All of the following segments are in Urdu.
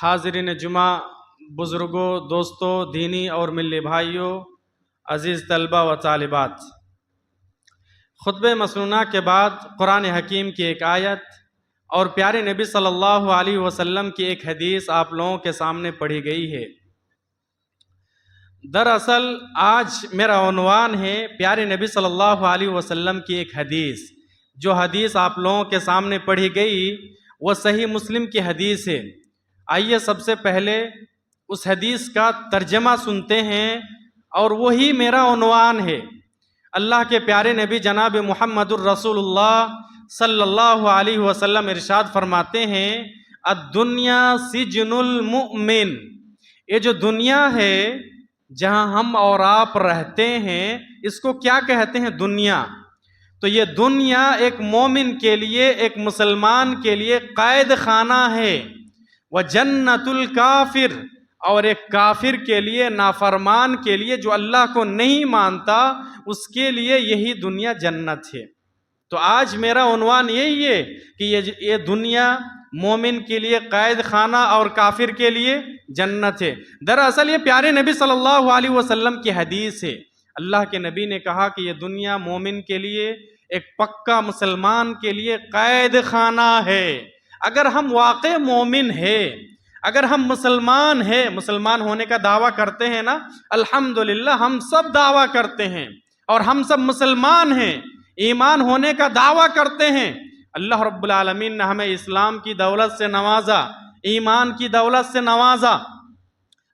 حاضرین جمعہ، بزرگوں، دوستوں، دینی اور ملی بھائیوں، عزیز طلبہ و طالبات، خطبہ مسنونہ کے بعد قرآن حکیم کی ایک آیت اور پیارے نبی صلی اللہ علیہ وسلم کی ایک حدیث آپ لوگوں کے سامنے پڑھی گئی ہے۔ دراصل آج میرا عنوان ہے پیارے نبی صلی اللہ علیہ وسلم کی ایک حدیث۔ جو حدیث آپ لوگوں کے سامنے پڑھی گئی وہ صحیح مسلم کی حدیث ہے۔ آئیے سب سے پہلے اس حدیث کا ترجمہ سنتے ہیں اور وہی میرا عنوان ہے۔ اللہ کے پیارے نبی جناب محمد الرسول اللہ صلی اللہ علیہ وسلم ارشاد فرماتے ہیں، الدنیا سجن المؤمن۔ یہ جو دنیا ہے جہاں ہم اور آپ رہتے ہیں، اس کو کیا کہتے ہیں؟ دنیا۔ تو یہ دنیا ایک مومن کے لیے، ایک مسلمان کے لیے قید خانہ ہے، وجنت الکافر، اور ایک کافر کے لیے، نافرمان کے لیے، جو اللہ کو نہیں مانتا، اس کے لیے یہی دنیا جنت ہے۔ تو آج میرا عنوان یہی ہے کہ یہ دنیا مومن کے لیے قید خانہ اور کافر کے لیے جنت ہے۔ دراصل یہ پیارے نبی صلی اللہ علیہ وسلم کی حدیث ہے۔ اللہ کے نبی نے کہا کہ یہ دنیا مومن کے لیے، ایک پکا مسلمان کے لیے قید خانہ ہے۔ اگر ہم واقع مومن ہیں، اگر ہم مسلمان ہیں، مسلمان ہونے کا دعویٰ کرتے ہیں نا، الحمدللہ ہم سب دعویٰ کرتے ہیں اور ہم سب مسلمان ہیں، ایمان ہونے کا دعویٰ کرتے ہیں۔ اللہ رب العالمین نے ہمیں اسلام کی دولت سے نوازا، ایمان کی دولت سے نوازا،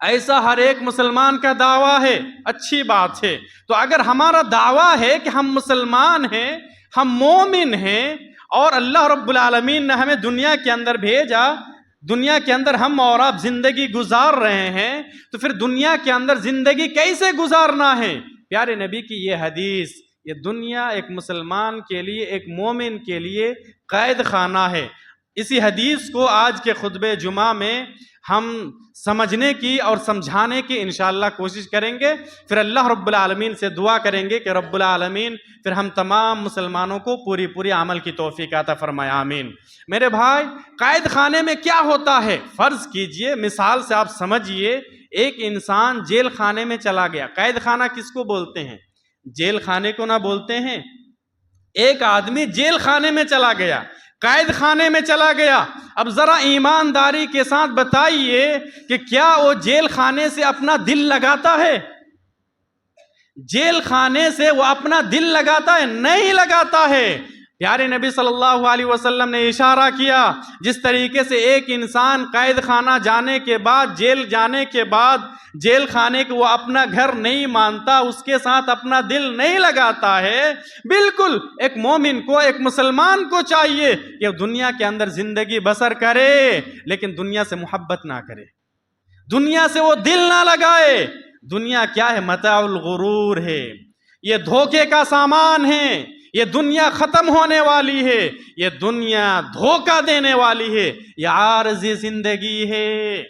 ایسا ہر ایک مسلمان کا دعویٰ ہے، اچھی بات ہے۔ تو اگر ہمارا دعویٰ ہے کہ ہم مسلمان ہیں، ہم مومن ہیں، اور اللہ رب العالمین نے ہمیں دنیا کے اندر بھیجا، دنیا کے اندر ہم اور آپ زندگی گزار رہے ہیں، تو پھر دنیا کے اندر زندگی کیسے گزارنا ہے؟ پیارے نبی کی یہ حدیث، یہ دنیا ایک مسلمان کے لیے، ایک مومن کے لیے قید خانہ ہے۔ اسی حدیث کو آج کے خطبہ جمعہ میں ہم سمجھنے کی اور سمجھانے کی انشاءاللہ کوشش کریں گے، پھر اللہ رب العالمین سے دعا کریں گے کہ رب العالمین پھر ہم تمام مسلمانوں کو پوری عمل کی توفیق عطا فرمائے، آمین۔ میرے بھائی، قید خانے میں کیا ہوتا ہے؟ فرض کیجئے، مثال سے آپ سمجھئے، ایک انسان جیل خانے میں چلا گیا۔ قید خانہ کس کو بولتے ہیں؟ جیل خانے کو نہ بولتے ہیں۔ ایک آدمی جیل خانے میں چلا گیا، قید خانے میں چلا گیا۔ اب ذرا ایمانداری کے ساتھ بتائیے کہ کیا وہ جیل خانے سے اپنا دل لگاتا ہے؟ جیل خانے سے وہ اپنا دل لگاتا ہے؟ نہیں لگاتا ہے۔ پیارے نبی صلی اللہ علیہ وسلم نے اشارہ کیا، جس طریقے سے ایک انسان قید خانہ جانے کے بعد، جیل جانے کے بعد، جیل خانے کو وہ اپنا گھر نہیں مانتا، اس کے ساتھ اپنا دل نہیں لگاتا ہے، بالکل ایک مومن کو، ایک مسلمان کو چاہیے کہ دنیا کے اندر زندگی بسر کرے، لیکن دنیا سے محبت نہ کرے، دنیا سے وہ دل نہ لگائے۔ دنیا کیا ہے؟ متاع الغرور ہے، یہ دھوکے کا سامان ہے، یہ دنیا ختم ہونے والی ہے، یہ دنیا دھوکہ دینے والی ہے، یہ عارضی زندگی ہے۔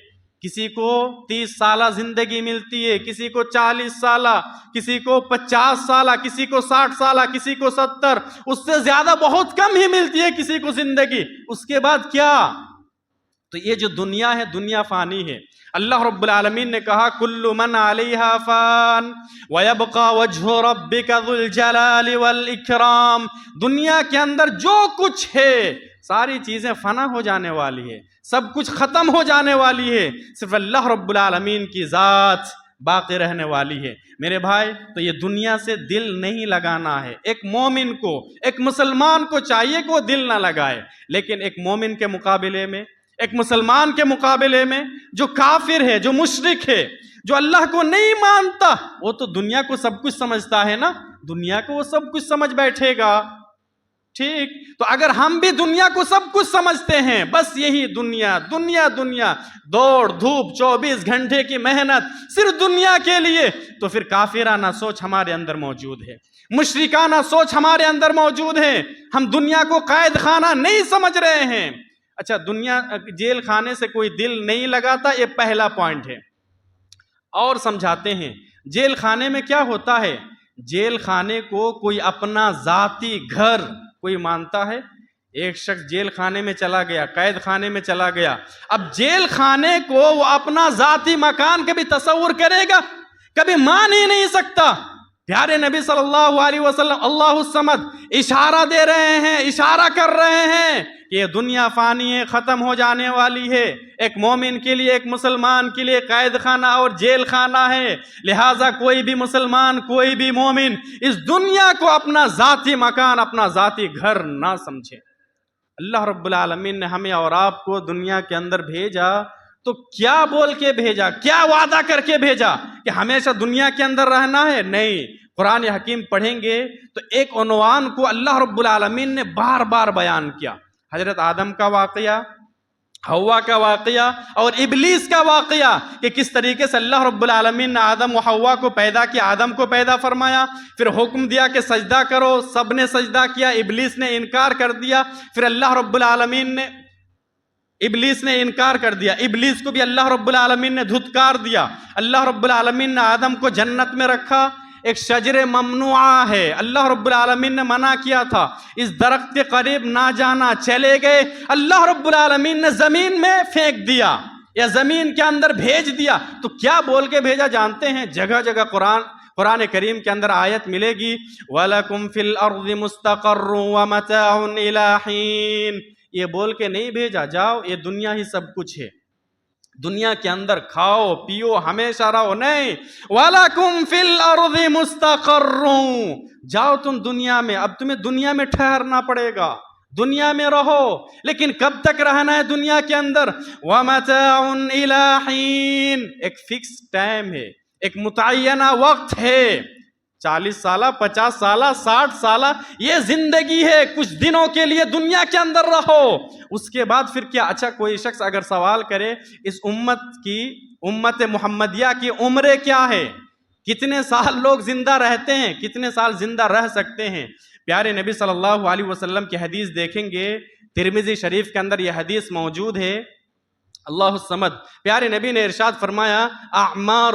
کسی کو 30 سالہ زندگی ملتی ہے، کسی کو 40 سالہ، کسی کو 50 سالہ، کسی کو 60 سالہ، کسی کو 70، اس سے زیادہ بہت کم ہی ملتی ہے کسی کو زندگی۔ اس کے بعد کیا؟ تو یہ جو دنیا ہے، دنیا فانی ہے۔ اللہ رب العالمین نے کہا، کل من علیہا فان ویبقى وجہ ربک ذو الجلال والاکرام۔ دنیا کے اندر جو کچھ ہے، ساری چیزیں فنا ہو جانے والی ہے، سب کچھ ختم ہو جانے والی ہے، صرف اللہ رب العالمین کی ذات باقی رہنے والی ہے۔ میرے بھائی، تو یہ دنیا سے دل نہیں لگانا ہے۔ ایک مومن کو، ایک مسلمان کو چاہیے کہ وہ دل نہ لگائے، لیکن ایک مومن کے مقابلے میں، ایک مسلمان کے مقابلے میں، جو کافر ہے، جو مشرک ہے، جو اللہ کو نہیں مانتا، وہ تو دنیا کو سب کچھ سمجھتا ہے نا، دنیا کو وہ سب کچھ سمجھ بیٹھے گا۔ ٹھیک، تو اگر ہم بھی دنیا کو سب کچھ سمجھتے ہیں، بس یہی دنیا دنیا دنیا، دوڑ دھوپ، 24 گھنٹے کی محنت صرف دنیا کے لیے، تو پھر کافرانہ سوچ ہمارے اندر موجود ہے، مشرکانہ سوچ ہمارے اندر موجود ہے۔ ہم دنیا کو قید خانہ نہیں سمجھ رہے ہیں۔ اچھا، دنیا جیل خانے سے کوئی دل نہیں لگاتا، یہ پہلا پوائنٹ ہے۔ اور سمجھاتے ہیں، جیل خانے میں کیا ہوتا ہے؟ جیل خانے کو کوئی اپنا ذاتی گھر کوئی مانتا ہے؟ ایک شخص جیل خانے میں چلا گیا، قید خانے میں چلا گیا، اب جیل خانے کو وہ اپنا ذاتی مکان کبھی تصور کرے گا؟ کبھی مان ہی نہیں سکتا۔ پیارے نبی صلی اللہ علیہ وسلم اللہ الصمد اشارہ دے رہے ہیں، اشارہ کر رہے ہیں کہ یہ دنیا فانی ہے، ختم ہو جانے والی ہے۔ ایک مومن کے لیے، ایک مسلمان کے لیے قید خانہ اور جیل خانہ ہے، لہٰذا کوئی بھی مسلمان، کوئی بھی مومن اس دنیا کو اپنا ذاتی مکان، اپنا ذاتی گھر نہ سمجھے۔ اللہ رب العالمین نے ہمیں اور آپ کو دنیا کے اندر بھیجا تو کیا بول کے بھیجا، کیا وعدہ کر کے بھیجا کہ ہمیشہ دنیا کے اندر رہنا ہے؟ نہیں۔ قرآن حکیم پڑھیں گے تو ایک عنوان کو اللہ رب العالمین نے بار بار بیان کیا۔ حضرت آدم کا واقعہ، حوا کا واقعہ اور ابلیس کا واقعہ، کہ کس طریقے سے اللہ رب العالمین نے آدم و حوا کو پیدا کیا، آدم کو پیدا فرمایا، پھر حکم دیا کہ سجدہ کرو، سب نے سجدہ کیا، ابلیس نے انکار کر دیا، پھر اللہ رب العالمین نے ابلیس نے انکار کر دیا، ابلیس کو بھی اللہ رب العالمین نے دھتکار دیا۔ اللہ رب العالمین نے آدم کو جنت میں رکھا، ایک شجر ممنوعہ ہے، اللہ رب العالمین نے منع کیا تھا، اس درخت کے قریب نہ جانا، چلے گئے، اللہ رب العالمین نے زمین میں پھینک دیا یا زمین کے اندر بھیج دیا۔ تو کیا بول کے بھیجا جانتے ہیں؟ جگہ جگہ قرآن کریم کے اندر آیت ملے گی، وَلَكُمْ فِي الْأَرْضِ مُسْتَقَرٌّ وَمَتَاعٌ إِلَىٰ حِينٍ۔ یہ بول کے نہیں بھیجا جاؤ یہ دنیا ہی سب کچھ ہے، دنیا کے اندر کھاؤ پیو ہمیشہ رہو، نہیں۔ وَلَكُمْ فِي الْأَرْضِ مُسْتَقَرٌّ، جاؤ تم دنیا میں، اب تمہیں دنیا میں ٹھہرنا پڑے گا، دنیا میں رہو، لیکن کب تک رہنا ہے دنیا کے اندر؟ وَمَتَاعٌ إِلَىٰ حِينٍ، ایک فکس ٹائم ہے، ایک متعینہ وقت ہے، 40 سالہ، 50 سالہ، 60 سالہ یہ زندگی ہے، کچھ دنوں کے لیے دنیا کے اندر رہو، اس کے بعد پھر کیا؟ اچھا کوئی شخص اگر سوال کرے اس امت محمدیہ کی عمریں کیا ہے، کتنے سال لوگ زندہ رہتے ہیں، کتنے سال زندہ رہ سکتے ہیں؟ پیارے نبی صلی اللہ علیہ وسلم کی حدیث دیکھیں گے، ترمذی شریف کے اندر یہ حدیث موجود ہے۔ اللہ الصمد پیارے نبی نے ارشاد فرمایا، اعمار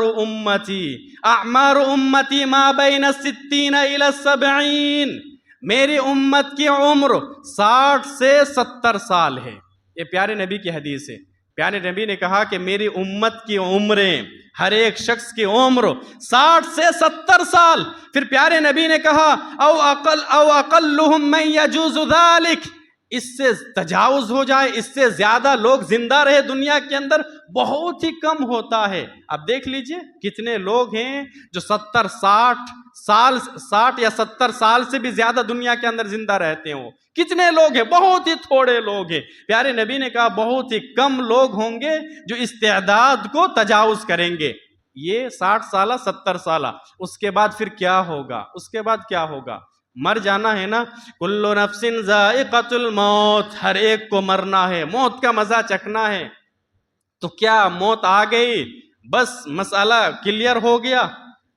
امتی ما بین 60 الی 70، میری امت کی عمر 60 سے 70 سال ہے۔ یہ پیارے نبی کی حدیث ہے۔ پیارے نبی نے کہا کہ میری امت کی عمریں، ہر ایک شخص کی عمر 60 سے 70 سال۔ پھر پیارے نبی نے کہا او اقلہم من یجوز ذالک، اس سے تجاوز ہو جائے، اس سے زیادہ لوگ زندہ رہے دنیا کے اندر بہت ہی کم ہوتا ہے۔ اب دیکھ لیجئے کتنے لوگ ہیں جو 60 یا 70 سال سے بھی زیادہ دنیا کے اندر زندہ رہتے ہوں، کتنے لوگ ہیں؟ بہت ہی تھوڑے لوگ ہیں۔ پیارے نبی نے کہا بہت ہی کم لوگ ہوں گے جو اس تعداد کو تجاوز کریں گے۔ یہ 60 سالہ 70 سالہ، اس کے بعد پھر کیا ہوگا؟ اس کے بعد کیا ہوگا؟ مر جانا ہے نا، کل نفس ذائقۃ الموت، ہر ایک کو مرنا ہے، موت کا مزہ چکھنا ہے۔ تو کیا موت آ گئی بس مسئلہ کلیئر ہو گیا،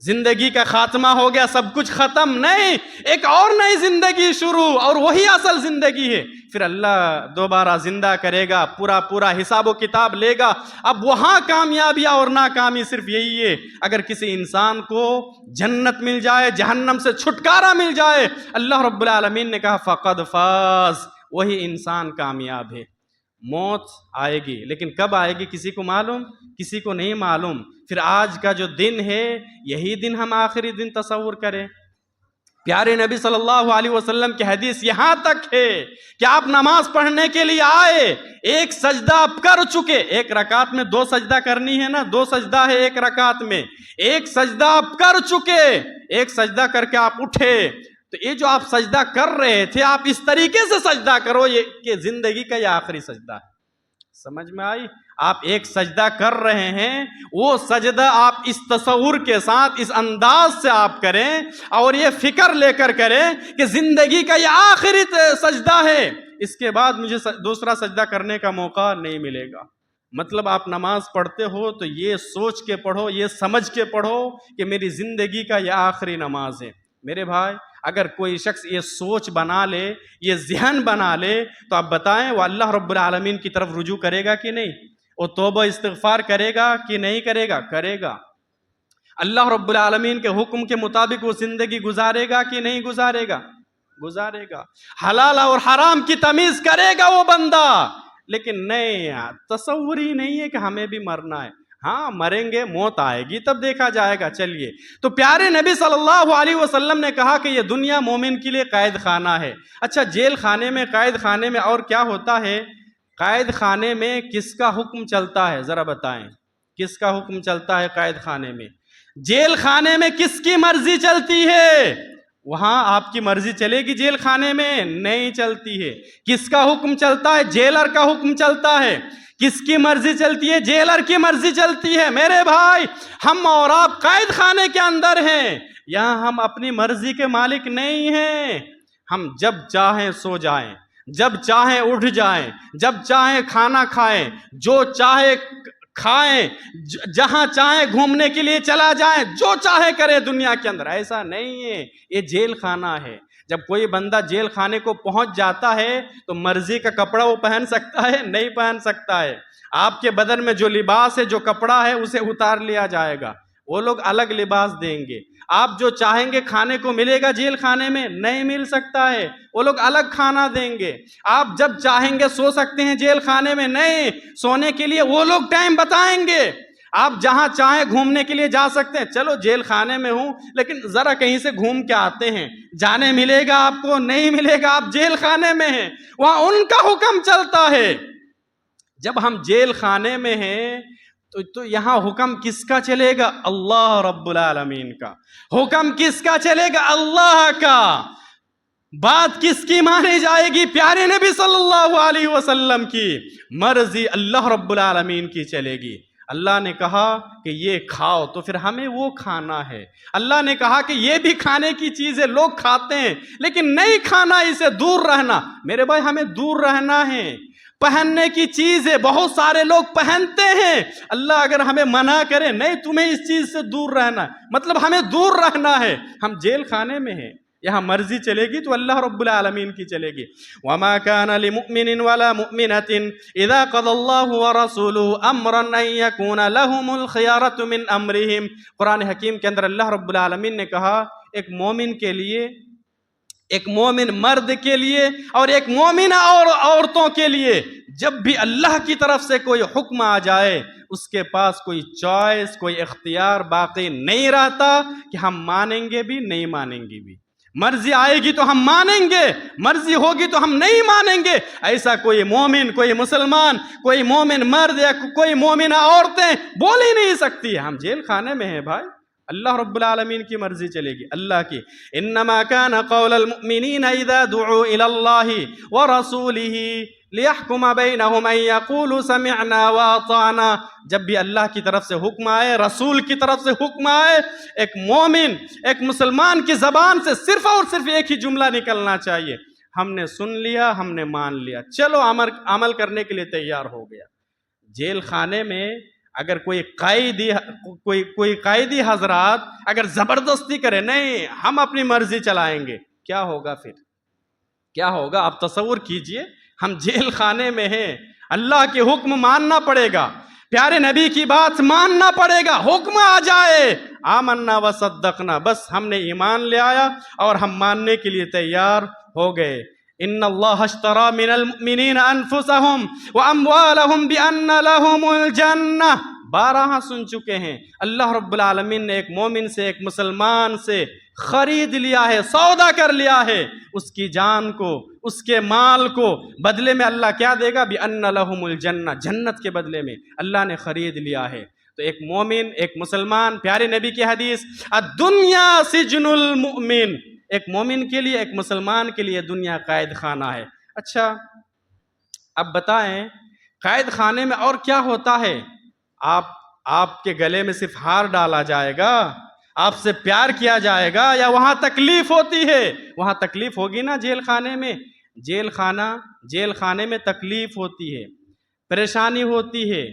زندگی کا خاتمہ ہو گیا، سب کچھ ختم؟ نہیں، ایک اور نئی زندگی شروع، اور وہی اصل زندگی ہے۔ پھر اللہ دوبارہ زندہ کرے گا، پورا حساب و کتاب لے گا۔ اب وہاں کامیابیاں اور ناکامی صرف یہی ہے، اگر کسی انسان کو جنت مل جائے، جہنم سے چھٹکارا مل جائے، اللہ رب العالمین نے کہا فقد فاز، وہی انسان کامیاب ہے۔ موت آئے گی، لیکن کب آئے گی کسی کو معلوم؟ کسی کو نہیں معلوم۔ پھر آج کا جو دن ہے یہی دن ہم آخری دن تصور کریں۔ پیارے نبی صلی اللہ علیہ وسلم کی حدیث یہاں تک ہے کہ آپ نماز پڑھنے کے لیے آئے، ایک سجدہ آپ کر چکے، ایک رکعت میں 2 سجدہ کرنی ہے نا، 2 سجدہ ہے ایک رکعت میں، ایک سجدہ آپ کر چکے، ایک سجدہ کر کے آپ اٹھے۔ تو یہ جو آپ سجدہ کر رہے تھے، آپ اس طریقے سے سجدہ کرو یہ کہ زندگی کا یہ آخری سجدہ ہے۔ سمجھ میں آئی؟ آپ ایک سجدہ کر رہے ہیں، وہ سجدہ آپ اس تصور کے ساتھ، اس انداز سے آپ کریں اور یہ فکر لے کر کریں کہ زندگی کا یہ آخری سجدہ ہے، اس کے بعد مجھے دوسرا سجدہ کرنے کا موقع نہیں ملے گا۔ مطلب آپ نماز پڑھتے ہو تو یہ سوچ کے پڑھو، یہ سمجھ کے پڑھو کہ میری زندگی کا یہ آخری نماز ہے۔ میرے بھائی، اگر کوئی شخص یہ سوچ بنا لے، یہ ذہن بنا لے، تو آپ بتائیں وہ اللہ رب العالمین کی طرف رجوع کرے گا کہ نہیں؟ وہ توبہ استغفار کرے گا کہ نہیں کرے گا؟ کرے گا۔ اللہ رب العالمین کے حکم کے مطابق وہ زندگی گزارے گا کہ نہیں گزارے گا؟ گزارے گا، حلال اور حرام کی تمیز کرے گا وہ بندہ، لیکن نہیں، تصور ہی نہیں ہے کہ ہمیں بھی مرنا ہے۔ ہاں مریں گے، موت آئے گی تب دیکھا جائے گا۔ چلیے، تو پیارے نبی صلی اللہ علیہ وسلم نے کہا کہ یہ دنیا مومن کے لیے قید خانہ ہے۔ اچھا، جیل خانے میں، قید خانے میں اور کیا ہوتا ہے؟ قید خانے میں کس کا حکم چلتا ہے ذرا بتائیں، کس کا حکم چلتا ہے قید خانے میں؟ جیل خانے میں کس کی مرضی چلتی ہے؟ وہاں آپ کی مرضی چلے گی جیل خانے میں؟ نہیں چلتی ہے۔ کس کا حکم چلتا ہے؟ جیلر کا حکم چلتا ہے۔ کس کی مرضی چلتی ہے؟ جیلر کی مرضی چلتی ہے۔ میرے بھائی، ہم اور آپ قید خانے کے اندر ہیں، یہاں ہم اپنی مرضی کے مالک نہیں ہیں۔ ہم جب چاہیں سو جائیں، جب چاہیں اٹھ جائیں، جب چاہیں کھانا کھائیں، جو چاہے کھائیں، جہاں چاہیں گھومنے کے لیے چلا جائیں، جو چاہے کرے دنیا کے اندر۔ ایسا نہیں ہے، یہ جیل خانہ ہے۔ جب کوئی بندہ جیل خانے کو پہنچ جاتا ہے تو مرضی کا کپڑا وہ پہن سکتا ہے؟ نہیں پہن سکتا ہے۔ آپ کے بدن میں جو لباس ہے، جو کپڑا ہے، اسے اتار لیا جائے گا، وہ لوگ الگ لباس دیں گے۔ آپ جو چاہیں گے کھانے کو ملے گا جیل خانے میں؟ نہیں مل سکتا ہے، وہ لوگ الگ کھانا دیں گے۔ آپ جب چاہیں گے سو سکتے ہیں جیل خانے میں؟ نہیں، سونے کے لیے وہ لوگ ٹائم بتائیں گے۔ آپ جہاں چاہیں گھومنے کے لیے جا سکتے ہیں، چلو جیل خانے میں ہوں لیکن ذرا کہیں سے گھوم کے آتے ہیں، جانے ملے گا آپ کو؟ نہیں ملے گا، آپ جیل خانے میں ہیں، وہاں ان کا حکم چلتا ہے۔ جب ہم جیل خانے میں ہیں تو یہاں حکم کس کا چلے گا؟ اللہ رب العالمین کا حکم۔ کس کا چلے گا؟ اللہ کا۔ بات کس کی مانی جائے گی؟ پیارے نبی صلی اللہ علیہ وسلم کی مرضی اللہ رب العالمین کی چلے گی۔ اللہ نے کہا کہ یہ کھاؤ تو پھر ہمیں وہ کھانا ہے۔ اللہ نے کہا کہ یہ بھی کھانے کی چیز ہے، لوگ کھاتے ہیں لیکن نہیں کھانا، اسے دور رہنا۔ میرے بھائی، ہمیں دور رہنا ہے۔ پہننے کی چیز ہے، بہت سارے لوگ پہنتے ہیں، اللہ اگر ہمیں منع کرے نہیں تمہیں اس چیز سے دور رہنا، مطلب ہمیں دور رہنا ہے۔ ہم جیل خانے میں ہیں، یہاں مرضی چلے گی تو اللہ رب العالمین کی چلے گی۔ وَمَا كَانَ لِمُؤْمِنٍ وَلَا مُؤْمِنَةٍ إِذَا قَضَى اللَّهُ وَرَسُولُهُ أَمْرًا أَن يَكُونَ لَهُمُ الْخِيَارَةُ مِنْ أَمْرِهِمْ۔ قرآن حکیم کے اندر اللہ رب العالمین نے کہا ایک مومن کے لیے، ایک مومن مرد کے لیے اور ایک مومنہ اور عورتوں کے لیے، جب بھی اللہ کی طرف سے کوئی حکم آ جائے اس کے پاس کوئی چوائس، کوئی اختیار باقی نہیں رہتا کہ ہم مانیں گے بھی نہیں مانیں گے بھی۔ مرضی آئے گی تو ہم مانیں گے، مرضی ہوگی تو ہم نہیں مانیں گے۔ ایسا کوئی مومن، کوئی مسلمان، کوئی مومن مرد یا کوئی مومنہ عورتیں بول ہی نہیں سکتی۔ ہم جیل خانے میں ہیں بھائی، اللہ رب العالمین کی مرضی چلے گی، اللہ کی۔ انما كان قول المؤمنین اذا دعوا الى اللہ ورسولہ لیحکم بینہم ان یقولوا سمعنا واطعنا۔ جب بھی اللہ کی طرف سے حکم آئے، رسول کی طرف سے حکم آئے، ایک مومن، ایک مسلمان کی زبان سے صرف اور صرف ایک ہی جملہ نکلنا چاہیے، ہم نے سن لیا، ہم نے مان لیا، چلو عمل کرنے کے لیے تیار ہو گیا۔ جیل خانے میں اگر کوئی قائدی حضرات اگر زبردستی کرے نہیں ہم اپنی مرضی چلائیں گے، کیا ہوگا پھر؟ کیا ہوگا؟ آپ تصور کیجئے، ہم جیل خانے میں ہیں، اللہ کے حکم ماننا پڑے گا، پیارے نبی کی بات ماننا پڑے گا، حکم آ جائے آمنا وصدقنا، بس ہم نے ایمان لے آیا اور ہم ماننے کے لیے تیار ہو گئے۔ ان اللہ اشترى من المؤمنین انفسهم واموالهم بان لهم الجنہ، بارہا سن چکے ہیں، اللہ رب العالمین نے ایک مومن سے، ایک مسلمان سے خرید لیا ہے، سودا کر لیا ہے، اس کی جان کو، اس کے مال کو، بدلے میں اللہ کیا دے گا؟ بِأَنَّ لَهُمُ الْجَنَّةِ، جنت کے بدلے میں اللہ نے خرید لیا ہے۔ تو ایک مومن، ایک مسلمان، پیارے نبی کی حدیث الدنیا سجن المؤمن، ایک مومن کے لیے، ایک مسلمان کے لیے دنیا قید خانہ ہے۔ اچھا اب بتائیں قید خانے میں اور کیا ہوتا ہے؟ آپ کے گلے میں صرف ہار ڈالا جائے گا، آپ سے پیار کیا جائے گا، یا وہاں تکلیف ہوتی ہے؟ وہاں تکلیف ہوگی نا جیل خانے میں، جیل خانے میں تکلیف ہوتی ہے، پریشانی ہوتی ہے،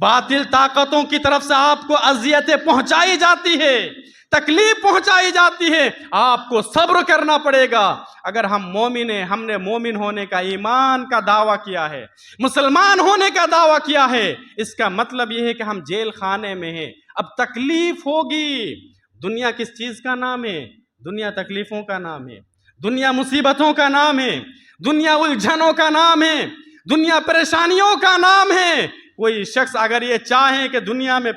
باطل طاقتوں کی طرف سے آپ کو اذیتیں پہنچائی جاتی ہے، تکلیف پہنچائی جاتی ہے، آپ کو صبر کرنا پڑے گا۔ اگر ہم مومن ہیں، ہم نے مومن ہونے کا، ایمان کا دعویٰ کیا ہے، مسلمان ہونے کا دعویٰ کیا ہے، اس کا مطلب یہ ہے کہ ہم جیل خانے میں ہیں، اب تکلیف ہوگی۔ دنیا کس چیز کا نام ہے؟ دنیا تکلیفوں کا نام ہے۔ دنیا مصیبتوں کا نام ہے، دنیا الجھنوں کا نام ہے، دنیا پریشانیوں کا نام ہے۔ کوئی شخص اگر یہ چاہے کہ دنیا میں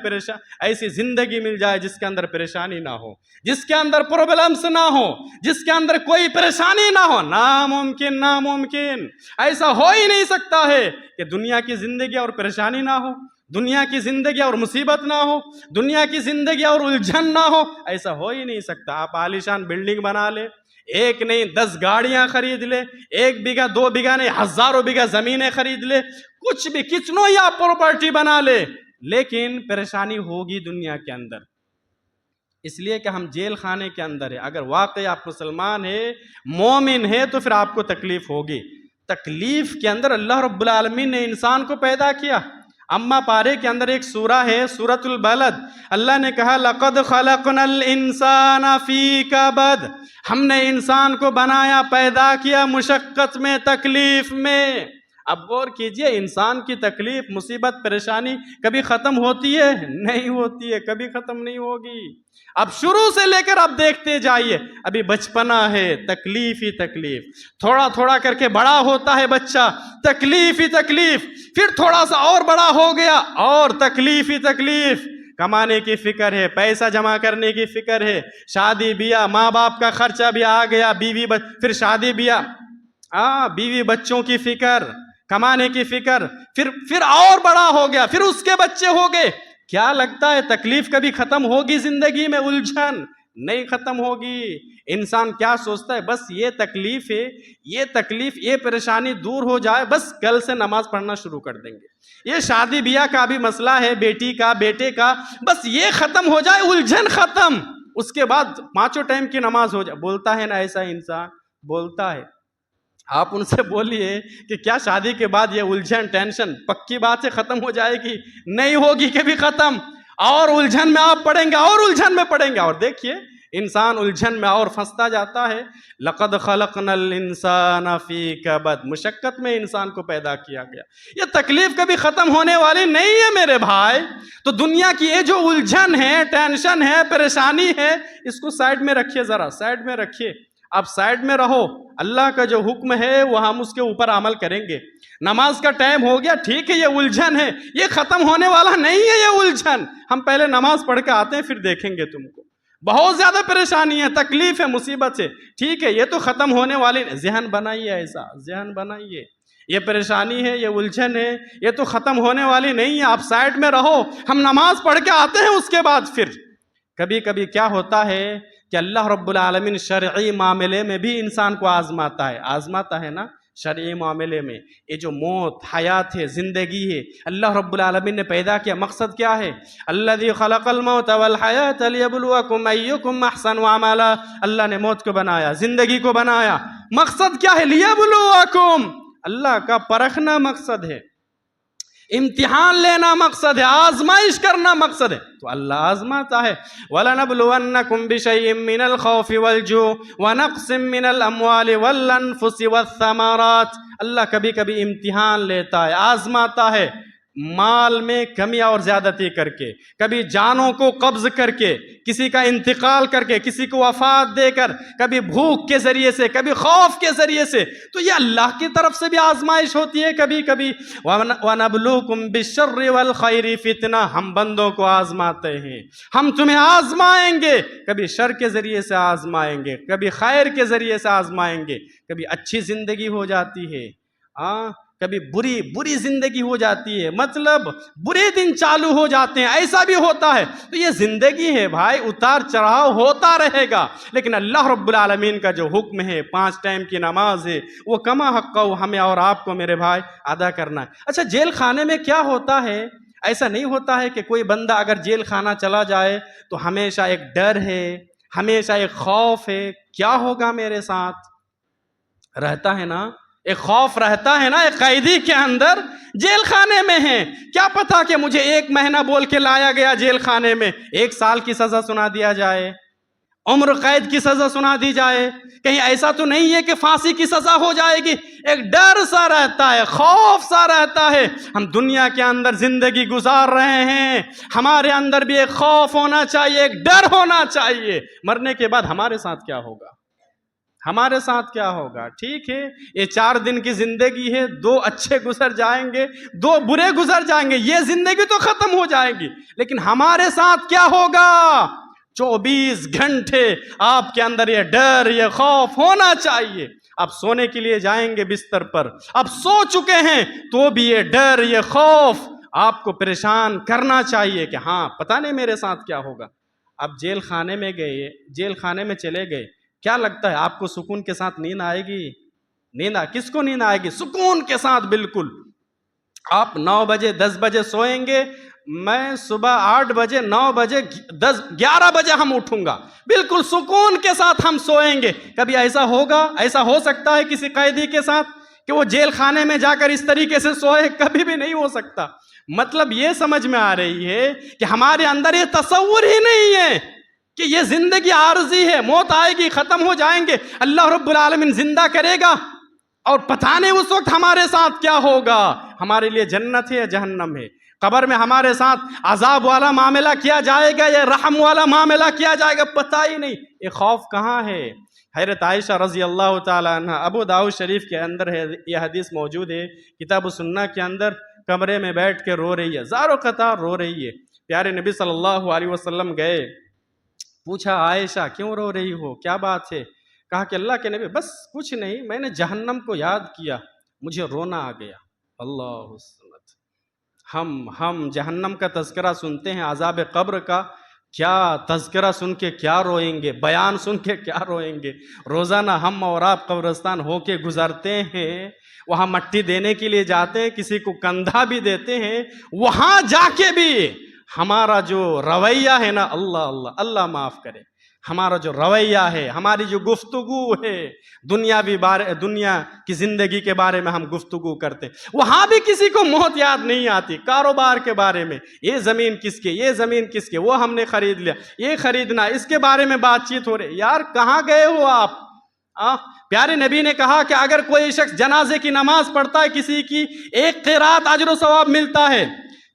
ایسی زندگی مل جائے جس کے اندر پریشانی نہ ہو، جس کے اندر پرابلمس نہ ہو، جس کے اندر کوئی پریشانی نہ ہو، ناممکن، ناممکن، ایسا ہو ہی نہیں سکتا ہے کہ دنیا کی زندگی اور پریشانی نہ ہو، دنیا کی زندگی اور مصیبت نہ ہو، دنیا کی زندگی اور الجھن نہ ہو، ایسا ہو ہی نہیں سکتا۔ آپ عالیشان بلڈنگ بنا لے، ایک نہیں 10 گاڑیاں خرید لے، 1 بیگھہ 2 بیگھہ نہیں ہزاروں بیگھہ زمینیں خرید لے، کچھ بھی کتنوں یا پراپرٹی بنا لے، لیکن پریشانی ہوگی دنیا کے اندر، اس لیے کہ ہم جیل خانے کے اندر ہیں۔ اگر واقعی آپ مسلمان ہیں، مومن ہیں، تو پھر آپ کو تکلیف ہوگی۔ تکلیف کے اندر اللہ رب العالمین نے انسان کو پیدا کیا۔ اما پارے کے اندر ایک سورہ ہے، سورۃ البلد، اللہ نے کہا لَقَدْ خَلَقْنَا الْإِنسَانَ فِي كَبَدٍ، ہم نے انسان کو بنایا، پیدا کیا مشقت میں، تکلیف میں۔ اب غور کیجئے، انسان کی تکلیف، مصیبت، پریشانی کبھی ختم ہوتی ہے؟ نہیں ہوتی ہے، کبھی ختم نہیں ہوگی۔ اب شروع سے لے کر اب دیکھتے جائیے، ابھی بچپنا ہے، تکلیف ہی تکلیف، تھوڑا تھوڑا کر کے بڑا ہوتا ہے بچہ، تکلیف ہی تکلیف، پھر تھوڑا سا اور بڑا ہو گیا اور تکلیف ہی تکلیف، کمانے کی فکر ہے، پیسہ جمع کرنے کی فکر ہے، شادی بیاہ، ماں باپ کا خرچہ بھی آ گیا، پھر شادی بیاہ، بیوی بچوں کی فکر، کمانے کی فکر، پھر اور بڑا ہو گیا، پھر اس کے بچے ہو گئے۔ کیا لگتا ہے تکلیف کبھی ختم ہوگی زندگی میں؟ الجھن نہیں ختم ہوگی۔ انسان کیا سوچتا ہے؟ بس یہ تکلیف ہے، یہ تکلیف، یہ پریشانی دور ہو جائے، بس کل سے نماز پڑھنا شروع کر دیں گے۔ یہ شادی بیاہ کا بھی مسئلہ ہے، بیٹی کا، بیٹے کا، بس یہ ختم ہو جائے، الجھن ختم، اس کے بعد 5 ٹائم کی نماز ہو جائے۔ بولتا ہے نا ایسا انسان، بولتا ہے۔ آپ ان سے بولیے کہ کیا شادی کے بعد یہ الجھن، ٹینشن پکی بات ہے ختم ہو جائے گی؟ نہیں ہوگی کبھی ختم، اور الجھن میں آپ پڑیں گے، اور الجھن میں پڑیں گے، اور دیکھیے انسان الجھن میں اور پھنستا جاتا ہے۔ لَقَدْ خَلَقْنَا الْإِنسَانَ فِي كَبَدٍ، مشقت میں انسان کو پیدا کیا گیا۔ یہ تکلیف کبھی ختم ہونے والی نہیں ہے میرے بھائی۔ تو دنیا کی یہ جو الجھن ہے، ٹینشن ہے، پریشانی ہے، اس کو سائیڈ میں رکھیے، ذرا سائیڈ میں رکھیے، آپ سائیڈ میں رہو۔ اللہ کا جو حکم ہے وہ ہم اس کے اوپر عمل کریں گے۔ نماز کا ٹائم ہو گیا، ٹھیک ہے، یہ الجھن ہے، یہ ختم ہونے والا نہیں ہے یہ الجھن، ہم پہلے نماز پڑھ کے آتے ہیں، پھر دیکھیں گے تم کو۔ بہت زیادہ پریشانی ہے، تکلیف ہے، مصیبت ہے، ٹھیک ہے، یہ تو ختم ہونے والی، ذہن بنائیے، ایسا ذہن بنائیے، یہ پریشانی ہے، یہ الجھن ہے، یہ تو ختم ہونے والی نہیں ہے، آپ سائیڈ میں رہو، ہم نماز پڑھ کے آتے ہیں، اس کے بعد پھر کبھی کبھی کیا ہوتا ہے کہ اللہ رب العالمین شرعی معاملے میں بھی انسان کو آزماتا ہے نا، شرعی معاملے میں یہ جو موت، حیات ہے، زندگی ہے، اللہ رب العالمین نے پیدا کیا، مقصد کیا ہے؟ الذی خلق الموت والحیات لیبلوکم ایکم احسن عملا، اللہ نے موت کو بنایا، زندگی کو بنایا، مقصد کیا ہے؟ لیبلوکم، اللہ کا پرکھنا مقصد ہے، امتحان لینا مقصد ہے، آزمائش کرنا مقصد ہے، تو اللہ آزماتا ہے۔ وَلَنَبْلُوَنَّكُمْ بِشَيْءٍ مِّنَ الْخَوْفِ وَالْجُوعِ وَنَقْصٍ مِّنَ الْأَمْوَالِ وَالْأَنفُسِ وَالثَّمَرَاتِ، اللہ کبھی کبھی امتحان لیتا ہے، آزماتا ہے، مال میں کمی اور زیادتی کر کے، کبھی جانوں کو قبض کر کے، کسی کا انتقال کر کے، کسی کو وفات دے کر، کبھی بھوک کے ذریعے سے، کبھی خوف کے ذریعے سے، تو یہ اللہ کی طرف سے بھی آزمائش ہوتی ہے کبھی کبھی۔ وَنَبْلُوكُمْ بِالشَّرِّ وَالْخَيْرِ فِتْنَةً، ہم بندوں کو آزماتے ہیں، ہم تمہیں آزمائیں گے، کبھی شر کے ذریعے سے آزمائیں گے، کبھی خیر کے ذریعے سے آزمائیں گے، کبھی اچھی زندگی ہو جاتی ہے، کبھی بری زندگی ہو جاتی ہے، مطلب برے دن چالو ہو جاتے ہیں، ایسا بھی ہوتا ہے۔ تو یہ زندگی ہے بھائی، اتار چڑھاؤ ہوتا رہے گا، لیکن اللہ رب العالمین کا جو حکم ہے، 5 ٹائم کی نماز ہے، وہ کما حقہ ہمیں اور آپ کو میرے بھائی ادا کرنا ہے۔ اچھا، جیل خانے میں کیا ہوتا ہے؟ ایسا نہیں ہوتا ہے کہ کوئی بندہ اگر جیل خانہ چلا جائے تو ہمیشہ ایک ڈر ہے، ہمیشہ ایک خوف ہے، کیا ہوگا میرے ساتھ؟ رہتا ہے نا، ایک خوف رہتا ہے نا، ایک قیدی کے اندر جیل خانے میں ہے، کیا پتا کہ مجھے 1 مہینہ بول کے لایا گیا جیل خانے میں، 1 سال کی سزا سنا دیا جائے، عمر قید کی سزا سنا دی جائے، کہیں ایسا تو نہیں ہے کہ پھانسی کی سزا ہو جائے گی؟ ایک ڈر سا رہتا ہے، خوف سا رہتا ہے۔ ہم دنیا کے اندر زندگی گزار رہے ہیں، ہمارے اندر بھی ایک خوف ہونا چاہیے، ایک ڈر ہونا چاہیے، مرنے کے بعد ہمارے ساتھ کیا ہوگا؟ ہمارے ساتھ کیا ہوگا؟ ٹھیک ہے یہ 4 دن کی زندگی ہے، 2 اچھے گزر جائیں گے، 2 برے گزر جائیں گے، یہ زندگی تو ختم ہو جائے گی، لیکن ہمارے ساتھ کیا ہوگا؟ 24 گھنٹے آپ کے اندر یہ ڈر، یہ خوف ہونا چاہیے۔ آپ سونے کے لیے جائیں گے بستر پر، اب سو چکے ہیں تو بھی یہ ڈر، یہ خوف آپ کو پریشان کرنا چاہیے کہ ہاں پتہ نہیں میرے ساتھ کیا ہوگا۔ اب جیل خانے میں گئے، جیل خانے میں چلے گئے، کیا لگتا ہے آپ کو سکون کے ساتھ نیند آئے گی؟ کس کو نیند آئے گی؟ سکون کے ساتھ بالکل۔ آپ 9 بجے 10 بجے سوئیں گے، میں صبح 8 بجے 9 بجے 11 بجے ہم اٹھوں گا، بالکل سکون کے ساتھ ہم سوئیں گے۔ کبھی ایسا ہوگا؟ ایسا ہو سکتا ہے کسی قیدی کے ساتھ کہ وہ جیل خانے میں جا کر اس طریقے سے سوئے؟ کبھی بھی نہیں ہو سکتا۔ مطلب یہ سمجھ میں آ رہی ہے کہ ہمارے اندر یہ تصور ہی نہیں ہے کہ یہ زندگی عارضی ہے، موت آئے گی، ختم ہو جائیں گے، اللہ رب العالمین زندہ کرے گا اور پتہ نہیں اس وقت ہمارے ساتھ کیا ہوگا، ہمارے لیے جنت ہے یا جہنم ہے، قبر میں ہمارے ساتھ عذاب والا معاملہ کیا جائے گا یا رحم والا معاملہ کیا جائے گا، پتہ ہی نہیں۔ یہ خوف کہاں ہے؟ حضرت عائشہ رضی اللہ تعالیٰ عنہ، ابو داؤد شریف کے اندر ہے یہ حدیث موجود ہے، کتاب السنہ کے اندر، کمرے میں بیٹھ کے رو رہی ہے، زار و قطار رو رہی ہے۔ پیارے نبی صلی اللہ علیہ وسلم گئے، پوچھا عائشہ کیوں رو رہی ہو، کیا بات ہے؟ کہا کہ اللہ کے نبی بس کچھ نہیں، میں نے جہنم کو یاد کیا، مجھے رونا آ گیا۔ اللہ سمت، ہم جہنم کا تذکرہ سنتے ہیں، عذاب قبر کا کیا تذکرہ سن کے کیا روئیں گے، بیان سن کے کیا روئیں گے۔ روزانہ ہم اور آپ قبرستان ہو کے گزرتے ہیں، وہاں مٹی دینے کے لیے جاتے ہیں، کسی کو کندھا بھی دیتے ہیں، وہاں جا کے بھی ہمارا جو رویہ ہے نا، اللہ معاف کرے، ہمارا جو رویہ ہے، ہماری جو گفتگو ہے، دنیا کی زندگی کے بارے میں ہم گفتگو کرتے ہیں، وہاں بھی کسی کو موت یاد نہیں آتی۔ کاروبار کے بارے میں، یہ زمین کس کے، یہ زمین کس کے، وہ ہم نے خرید لیا، یہ خریدنا، اس کے بارے میں بات چیت ہو رہی۔ یار کہاں گئے ہو آپ؟ پیارے نبی نے کہا کہ اگر کوئی شخص جنازے کی نماز پڑھتا ہے، کسی کی 1 قرات اجر و ثواب ملتا ہے،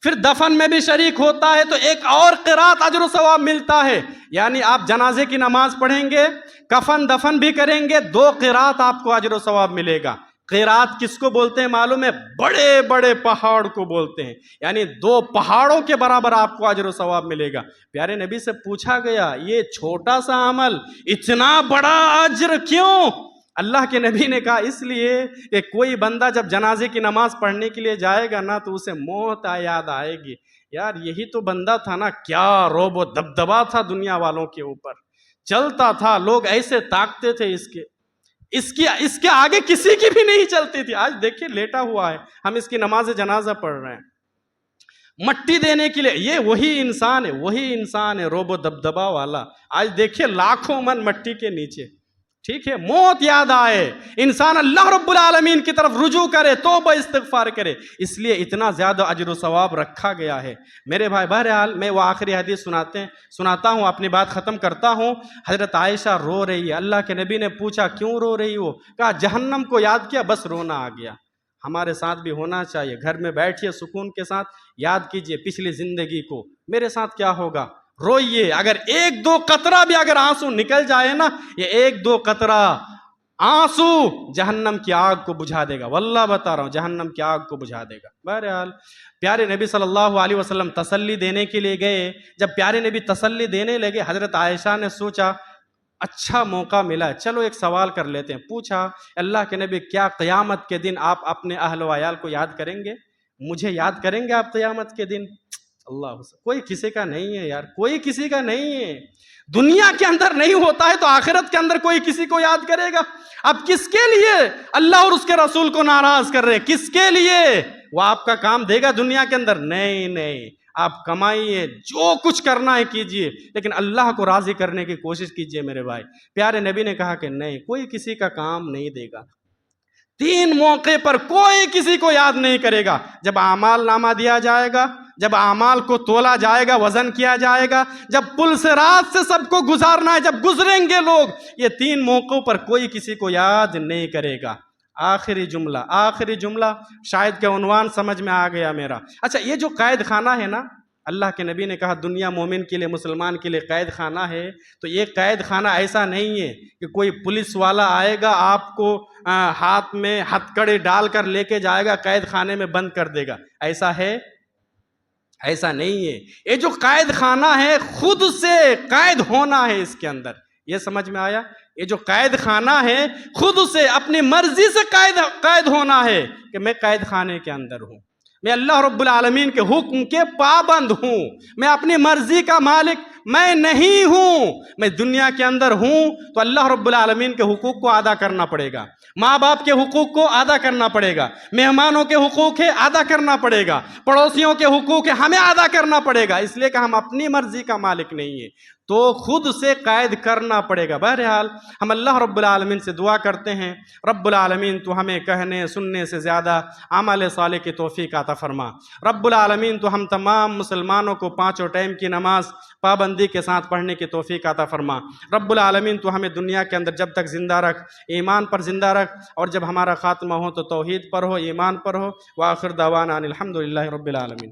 پھر دفن میں بھی شریک ہوتا ہے تو 1 اور قرات اجر و ثواب ملتا ہے۔ یعنی آپ جنازے کی نماز پڑھیں گے، کفن دفن بھی کریں گے، 2 قرات آپ کو اجر و ثواب ملے گا۔ قرات کس کو بولتے ہیں معلوم ہے؟ بڑے بڑے پہاڑ کو بولتے ہیں، یعنی 2 پہاڑوں کے برابر آپ کو اجر و ثواب ملے گا۔ پیارے نبی سے پوچھا گیا یہ چھوٹا سا عمل اتنا بڑا اجر کیوں؟ اللہ کے نبی نے کہا اس لیے کہ کوئی بندہ جب جنازے کی نماز پڑھنے کے لیے جائے گا نا تو اسے موت یاد آئے گی، یار یہی تو بندہ تھا نا، کیا روب و دبدبا تھا دنیا والوں کے اوپر، چلتا تھا، لوگ ایسے تاکتے تھے اس کے آگے کسی کی بھی نہیں چلتی تھی۔ آج دیکھیں لیٹا ہوا ہے، ہم اس کی نماز جنازہ پڑھ رہے ہیں مٹی دینے کے لیے، یہ وہی انسان ہے روب و دبدبا والا۔ آج دیکھیں لاکھوں من مٹی کے نیچے، ٹھیک ہے، موت یاد آئے، انسان اللہ رب العالمین کی طرف رجوع کرے، توبہ استغفار کرے، اس لیے اتنا زیادہ اجر و ثواب رکھا گیا ہے میرے بھائی۔ بہرحال میں وہ آخری حدیث سناتا ہوں، اپنی بات ختم کرتا ہوں۔ حضرت عائشہ رو رہی ہے، اللہ کے نبی نے پوچھا کیوں رو رہی ہو؟ کہا جہنم کو یاد کیا، بس رونا آ گیا۔ ہمارے ساتھ بھی ہونا چاہیے، گھر میں بیٹھیے سکون کے ساتھ، یاد کیجئے پچھلی زندگی کو، میرے ساتھ کیا ہوگا، روئیے۔ اگر 1-2 قطرہ بھی اگر آنسو نکل جائے نا، یہ 1-2 قطرہ آنسو جہنم کی آگ کو بجھا دے گا، واللہ بتا رہا ہوں جہنم کی آگ کو بجھا دے گا۔ بہرحال پیارے نبی صلی اللہ علیہ وسلم تسلی دینے کے لیے گئے، جب پیارے نبی تسلی دینے لگے، حضرت عائشہ نے سوچا اچھا موقع ملا ہے، چلو ایک سوال کر لیتے ہیں۔ پوچھا اللہ کے نبی کیا قیامت کے دن آپ اپنے اہل و عیال کو یاد کریں گے؟ مجھے یاد کریں گے آپ قیامت کے دن؟ اللہ، کوئی کسی کا نہیں ہے یار، کوئی کسی کا نہیں ہے۔ دنیا کے اندر نہیں ہوتا ہے تو آخرت کے اندر کوئی کسی کو یاد کرے گا؟ اب کس کے لیے اللہ اور اس کے رسول کو ناراض کر رہے؟ کس کے لیے؟ وہ آپ کا کام دے گا دنیا کے اندر؟ نہیں، آپ کمائیے، جو کچھ کرنا ہے کیجئے، لیکن اللہ کو راضی کرنے کی کوشش کیجئے میرے بھائی۔ پیارے نبی نے کہا کہ نہیں، کوئی کسی کا کام نہیں دے گا۔ 3 موقع پر کوئی کسی کو یاد نہیں کرے گا، جب اعمال نامہ دیا جائے گا، جب اعمال کو تولا جائے گا، وزن کیا جائے گا، جب پل سے رات سے سب کو گزارنا ہے، جب گزریں گے لوگ، یہ 3 موقعوں پر کوئی کسی کو یاد نہیں کرے گا۔ آخری جملہ شاید کہ عنوان سمجھ میں آ گیا میرا۔ اچھا، یہ جو قید خانہ ہے نا، اللہ کے نبی نے کہا دنیا مومن کے لیے، مسلمان کے لیے قید خانہ ہے، تو یہ قید خانہ ایسا نہیں ہے کہ کوئی پولیس والا آئے گا آپ کو ہاتھ میں ہتھکڑی ڈال کر لے کے جائے گا قید خانے میں بند کر دے گا، ایسا ہے؟ ایسا نہیں ہے۔ یہ جو قید خانہ ہے خود سے قید ہونا ہے اس کے اندر، یہ سمجھ میں آیا؟ یہ جو قید خانہ ہے خود سے اپنی مرضی سے قید ہونا ہے کہ میں قید خانے کے اندر ہوں، میں اللہ رب العالمین کے حکم کے پابند ہوں، میں اپنی مرضی کا مالک میں نہیں ہوں، میں دنیا کے اندر ہوں تو اللہ رب العالمین کے حقوق کو ادا کرنا پڑے گا، ماں باپ کے حقوق کو ادا کرنا پڑے گا، مہمانوں کے حقوق ہے ادا کرنا پڑے گا، پڑوسیوں کے حقوق ہے ہمیں ادا کرنا پڑے گا، اس لیے کہ ہم اپنی مرضی کا مالک نہیں ہیں تو خود سے قید کرنا پڑے گا۔ بہرحال ہم اللہ رب العالمین سے دعا کرتے ہیں رب العالمین تو ہمیں کہنے سننے سے زیادہ عمل صالح کی توفیق عطا فرما۔ رب العالمین تو ہم تمام مسلمانوں کو 5 ٹائم کی نماز پابندی کے ساتھ پڑھنے کی توفیق عطا فرما۔ رب العالمین تو ہمیں دنیا کے اندر جب تک زندہ رکھ، ایمان پر زندہ رکھ، اور جب ہمارا خاتمہ ہو تو توحید پر ہو، ایمان پر ہو۔ وآخر دعوانا ان الحمدللہ رب العالمین۔